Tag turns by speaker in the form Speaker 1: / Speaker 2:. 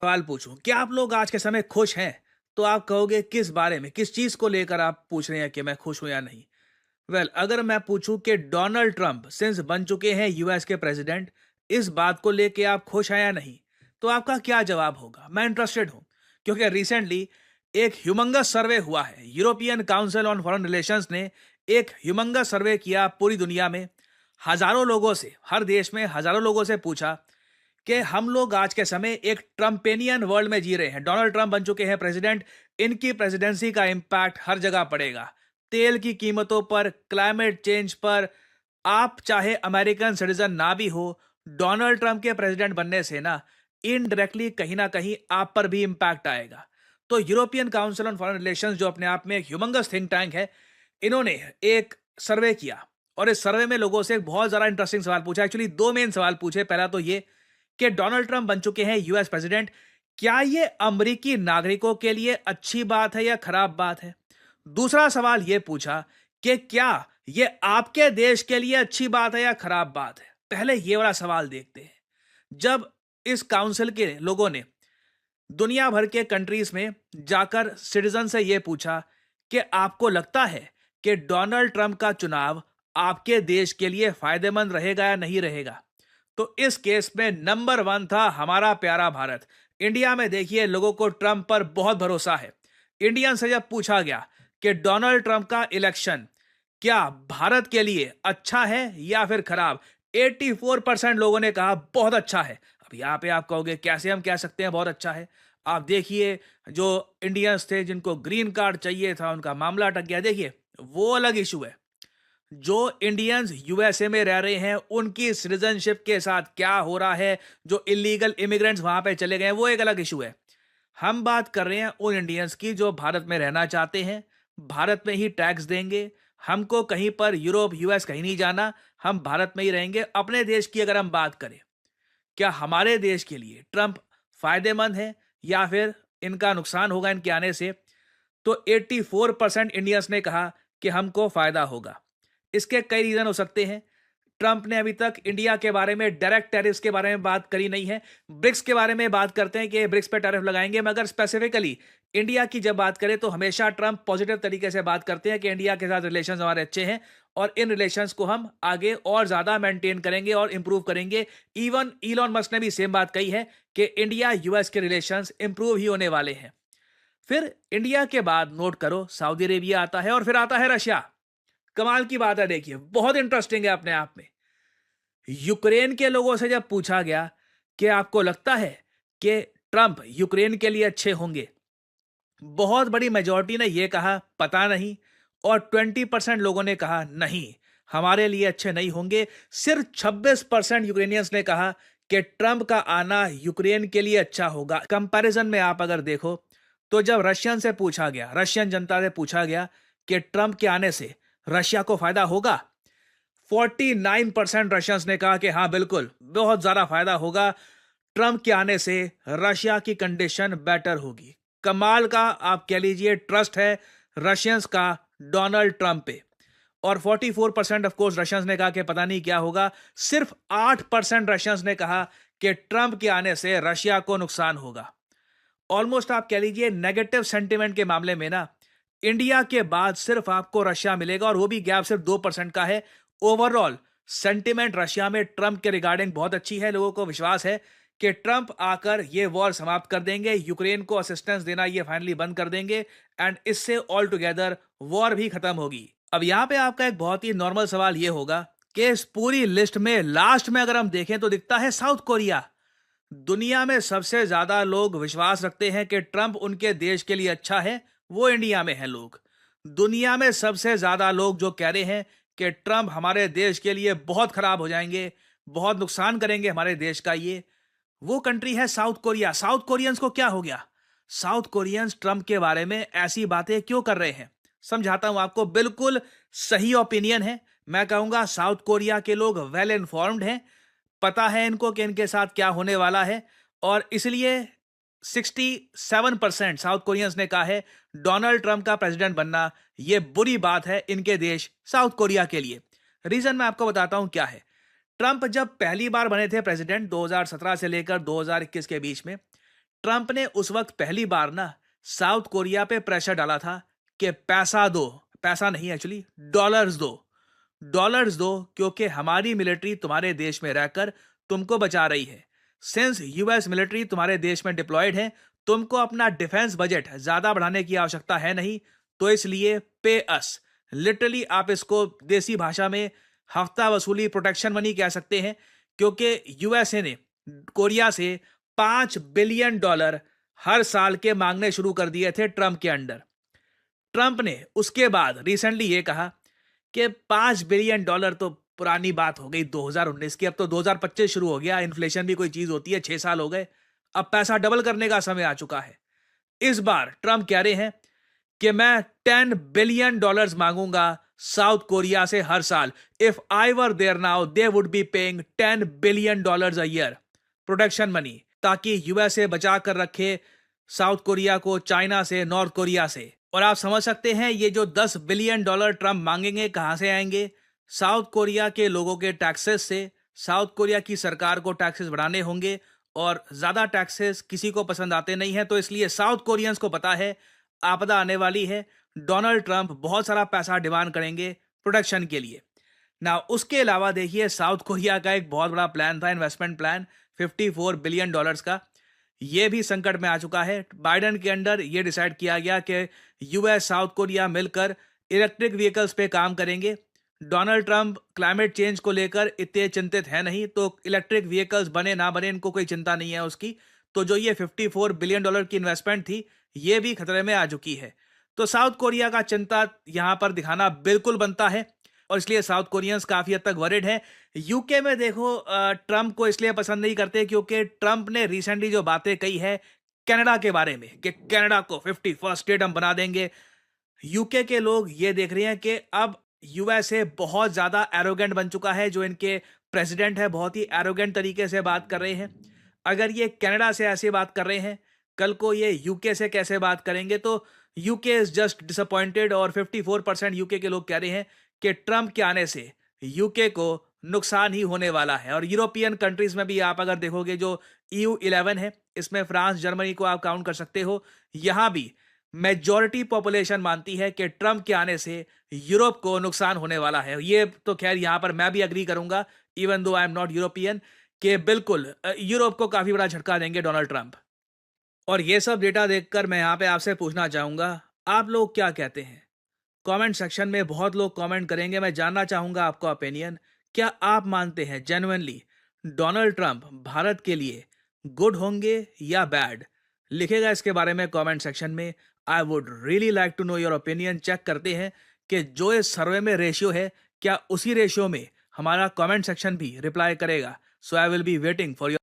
Speaker 1: सवाल पूछूं, क्या आप लोग आज के समय खुश हैं? तो आप कहोगे किस बारे में, किस चीज को लेकर आप पूछ रहे हैं कि मैं खुश हूं या नहीं? अगर मैं पूछूं कि डोनाल्ड ट्रंप सिंस बन चुके हैं यूएस के प्रेसिडेंट, इस बात को लेके आप खुश हैं या नहीं, तो आपका क्या जवाब होगा? मैं इंटरेस्टेड हूं, क्योंकि रिसेंटली एक ह्यूमंगस सर्वे हुआ है। European council on foreign relations ने एक ह्यूमंगस सर्वे किया पूरी दुनिया में। हजारों लोगों से, हर देश में हजारों लोगों से पूछा कि हम लोग आज के समय एक ट्रम्पेनियन वर्ल्ड में जी रहे हैं। डोनाल्ड ट्रंप बन चुके हैं प्रेसिडेंट, इनकी प्रेसिडेंसी का इंपैक्ट हर जगह पड़ेगा। तेल की कीमतों पर, क्लाइमेट चेंज पर। आप चाहे अमेरिकन सिटीजन ना भी हो, डोनाल्ड ट्रंप के प्रेसिडेंट बनने से ना इनडायरेक्टली कहीं ना कहीं आप पर भी इंपैक्ट आएगा। तो European council on foreign relations, जो अपने आप में एक ह्यूमंगस थिंक टैंक है, इन्होंने एक सर्वे किया और इस सर्वे में लोगों से एक बहुत ज्यादा इंटरेस्टिंग सवाल पूछा। एक्चुअली दो मेन सवाल पूछे। पहला तो ये कि डोनाल्ड ट्रंप बन चुके हैं यूएस प्रेसिडेंट, क्या ये अमेरिकी नागरिकों के लिए अच्छी बात है या खराब बात है? दूसरा सवाल यह पूछा कि क्या ये आपके देश के लिए अच्छी बात है या खराब बात है? पहले ये वाला सवाल देखते हैं। जब इस काउंसिल के लोगों ने दुनिया भर के कंट्रीज में जाकर सिटीजन से यह पूछा कि आपको लगता है कि डोनाल्ड ट्रंप का चुनाव आपके देश के लिए फायदेमंद रहेगा या नहीं रहेगा, तो इस केस में नंबर वन था हमारा प्यारा भारत। इंडिया में देखिए, लोगों को ट्रंप पर बहुत भरोसा है। इंडियन से जब पूछा गया कि डोनाल्ड ट्रंप का इलेक्शन क्या भारत के लिए अच्छा है या फिर खराब, 84% लोगों ने कहा बहुत अच्छा है। अब यहां पे आप कहोगे कैसे हम कह सकते हैं बहुत अच्छा है? आप देखिए, जो इंडियंस थे जिनको ग्रीन कार्ड चाहिए था, उनका मामला अटक गया। देखिए, वो अलग इशू है। जो इंडियंस यूएसए में रह रहे हैं, उनकी सिटीजनशिप के साथ क्या हो रहा है, जो इलीगल इमिग्रेंट्स वहां पे चले गए, वो एक अलग इशू है। हम बात कर रहे हैं उन इंडियंस की जो भारत में रहना चाहते हैं, भारत में ही टैक्स देंगे। हमको कहीं पर यूरोप यूएस कहीं नहीं जाना, हम भारत में ही रहेंगे। अपने देश की अगर हम बात करें, क्या हमारे देश के लिए ट्रंप फायदेमंद है या फिर इनका नुकसान होगा इनके आने से? तो 84% इंडियंस ने कहा कि हमको फायदा होगा। इसके कई रीजन हो सकते हैं। ट्रंप ने अभी तक इंडिया के बारे में डायरेक्ट टैरिफ्स के बारे में बात करी नहीं है। ब्रिक्स के बारे में बात करते हैं कि ब्रिक्स पे टैरिफ लगाएंगे, मगर स्पेसिफिकली इंडिया की जब बात करें तो हमेशा ट्रंप पॉजिटिव तरीके से बात करते हैं कि इंडिया के साथ रिलेशंस हमारे अच्छे हैं और इन रिलेशंस को हम आगे और ज्यादा मेंटेन करेंगे और इंप्रूव करेंगे। इवन इलॉन मस्क ने भी सेम बात कही है कि इंडिया यूएस के रिलेशंस इंप्रूव ही होने वाले हैं। फिर इंडिया के बाद नोट करो, सऊदी अरेबिया आता है और फिर आता है रशिया। कमाल की बात है, देखिए बहुत इंटरेस्टिंग है अपने आप में। यूक्रेन के लोगों से जब पूछा गया कि आपको लगता है कि ट्रंप यूक्रेन के लिए अच्छे होंगे, बहुत बड़ी मेजॉरिटी ने यह कहा पता नहीं, और 20% लोगों ने कहा नहीं, हमारे लिए अच्छे नहीं होंगे। सिर्फ 26% यूक्रेनियंस ने कहा कि ट्रंप का आना यूक्रेन के लिए अच्छा होगा। कंपैरिजन में आप अगर देखो तो जब रशियन से पूछा गया, रशियन जनता से पूछा गया कि ट्रंप के आने से रशिया को फायदा होगा, 49% रशियंस ने कहा कि हाँ बिल्कुल, बहुत ज्यादा फायदा होगा। ट्रंप के आने से रशिया की कंडीशन बेटर होगी। कमाल का आप कह लीजिए ट्रस्ट है रशियंस का डोनाल्ड ट्रंप पे। और 44% ऑफ कोर्स रशियंस ने कहा कि पता नहीं क्या होगा। सिर्फ 8% रशियंस ने कहा कि ट्रंप के आने से रशिया को नुकसान होगा। ऑलमोस्ट आप कह लीजिए नेगेटिव सेंटिमेंट के मामले में ना इंडिया के बाद सिर्फ आपको रशिया मिलेगा, और वो भी गैप सिर्फ 2% का है। ओवरऑल सेंटिमेंट रशिया में ट्रंप के रिगार्डिंग बहुत अच्छी है। लोगों को विश्वास है कि ट्रंप आकर ये वॉर समाप्त कर देंगे, यूक्रेन को असिस्टेंस देना ये फाइनली बंद कर देंगे, एंड इससे ऑल टुगेदर वॉर भी खत्म होगी। अब यहां पे आपका एक बहुत ही नॉर्मल सवाल ये होगा कि इस पूरी लिस्ट में लास्ट में अगर हम देखें तो दिखता है साउथ कोरिया। दुनिया में सबसे ज्यादा लोग विश्वास रखते हैं कि ट्रंप उनके देश के लिए अच्छा है, वो इंडिया में है लोग। दुनिया में सबसे ज्यादा लोग जो कह रहे हैं कि ट्रंप हमारे देश के लिए बहुत खराब हो जाएंगे, बहुत नुकसान करेंगे हमारे देश का, ये वो कंट्री है साउथ कोरिया। साउथ कोरियंस को क्या हो गया? साउथ कोरियंस ट्रंप के बारे में ऐसी बातें क्यों कर रहे हैं? समझाता हूं आपको। बिल्कुल सही ओपिनियन है। मैं कहूंगा साउथ कोरिया के लोग वेल इन्फॉर्म्ड हैं, पता है इनको कि इनके साथ क्या होने वाला है, और इसलिए 67% साउथ कोरियंस ने कहा है डोनाल्ड ट्रंप का प्रेसिडेंट बनना यह बुरी बात है इनके देश साउथ कोरिया के लिए। रीजन मैं आपको बताता हूं क्या है। ट्रंप जब पहली बार बने थे प्रेसिडेंट 2017 से लेकर 2021 के बीच में, ट्रंप ने उस वक्त पहली बार ना साउथ कोरिया पे प्रेशर डाला था कि पैसा दो, पैसा नहीं एक्चुअली डॉलर्स दो क्योंकि हमारी मिलिट्री तुम्हारे देश में रहकर तुमको बचा रही है। सिंस यूएस मिलिट्री तुम्हारे देश में डिप्लॉयड है, तुमको अपना डिफेंस बजट ज्यादा बढ़ाने की आवश्यकता है नहीं, तो इसलिए पे अस। लिटरली आप इसको देसी भाषा में हफ्ता वसूली प्रोटेक्शन मनी कह सकते हैं, क्योंकि यूएसए ने कोरिया से $5 बिलियन हर साल के मांगने शुरू कर दिए थे ट्रंप के अंडर। ट्रंप ने उसके बाद रिसेंटली ये कहा कि $5 बिलियन तो पुरानी बात हो गई 2019 की, अब तो 2025 शुरू हो गया, इन्फ्लेशन भी कोई चीज होती है, 6 साल हो गए, अब पैसा डबल करने का समय आ चुका है। इस बार ट्रंप कह रहे हैं कि मैं $10 बिलियन मांगूंगा साउथ कोरिया से हर साल। If I were there now they would be paying $10 billion a year protection money, ताकि यूएसए बचा कर रखे साउथ कोरिया को चाइना से, नॉर्थ कोरिया से। और आप समझ सकते हैं ये जो $10 बिलियन ट्रंप मांगेंगे कहां से आएंगे? साउथ कोरिया के लोगों के टैक्सेस से। साउथ कोरिया की सरकार को टैक्सेस बढ़ाने होंगे और ज्यादा टैक्सेस किसी को पसंद आते नहीं है, तो इसलिए साउथ कोरियंस को पता है आपदा आने वाली है, डोनाल्ड ट्रंप बहुत सारा पैसा डिमांड करेंगे प्रोटेक्शन के लिए ना। उसके अलावा देखिए साउथ कोरिया का एक बहुत बड़ा प्लान था, इन्वेस्टमेंट प्लान $54 बिलियन का, ये भी संकट में आ चुका है। बाइडेन के अंडर ये डिसाइड किया गया कि यूएस साउथ कोरिया मिलकर इलेक्ट्रिक व्हीकल्स पे काम करेंगे। डोनाल्ड ट्रंप क्लाइमेट चेंज को लेकर इतने चिंतित है नहीं, तो इलेक्ट्रिक व्हीकल्स बने ना बने इनको कोई चिंता नहीं है उसकी। तो जो ये $54 बिलियन की इन्वेस्टमेंट थी, ये भी खतरे में आ चुकी है। तो साउथ कोरिया का चिंता यहां पर दिखाना बिल्कुल बनता है, और इसलिए साउथ कोरियंस काफी हद तक वरिड हैं। यूके में देखो ट्रंप को इसलिए पसंद नहीं करते क्योंकि ट्रंप ने रिसेंटली जो बातें कही है कनाडा के बारे में कि कनाडा को 51st स्टेट हम बना देंगे। यूके के लोग ये देख रहे हैं कि अब यूएसए बहुत ज्यादा एरोगेंट बन चुका है, जो इनके प्रेसिडेंट है बहुत ही एरोगेंट तरीके से बात कर रहे हैं। अगर ये कनाडा से ऐसे बात कर रहे हैं, कल को ये यूके से कैसे बात करेंगे? तो यूके इज जस्ट डिसअपॉइंटेड, और 54% यूके के लोग कह रहे हैं कि ट्रंप के आने से यूके को नुकसान ही होने वाला है। और यूरोपियन कंट्रीज में भी आप अगर देखोगे जो EU11 है, इसमें फ्रांस, जर्मनी को आप काउंट कर सकते हो, यहां भी मेजॉरिटी पॉपुलेशन मानती है कि ट्रंप के आने से यूरोप को नुकसान होने वाला है। ये तो खैर यहां पर मैं भी अग्री करूंगा, even though I am not European, कि बिल्कुल यूरोप को काफी बड़ा झटका देंगे डोनाल्ड ट्रंप। और ये सब डेटा देखकर मैं यहाँ पे आपसे पूछना चाहूंगा, आप लोग क्या कहते हैं? कमेंट सेक्शन में बहुत लोग कमेंट करेंगे, मैं जानना चाहूंगा आपका ओपिनियन। क्या आप मानते हैं जेन्युइनली डोनाल्ड ट्रंप भारत के लिए गुड होंगे या बैड? लिखेगा इसके बारे में कमेंट सेक्शन में। I would really like to know your opinion. Check करते हैं कि जो इस सर्वे में रेशियो है, क्या उसी रेशियो में हमारा कमेंट सेक्शन भी रिप्लाई करेगा? So I will be waiting for your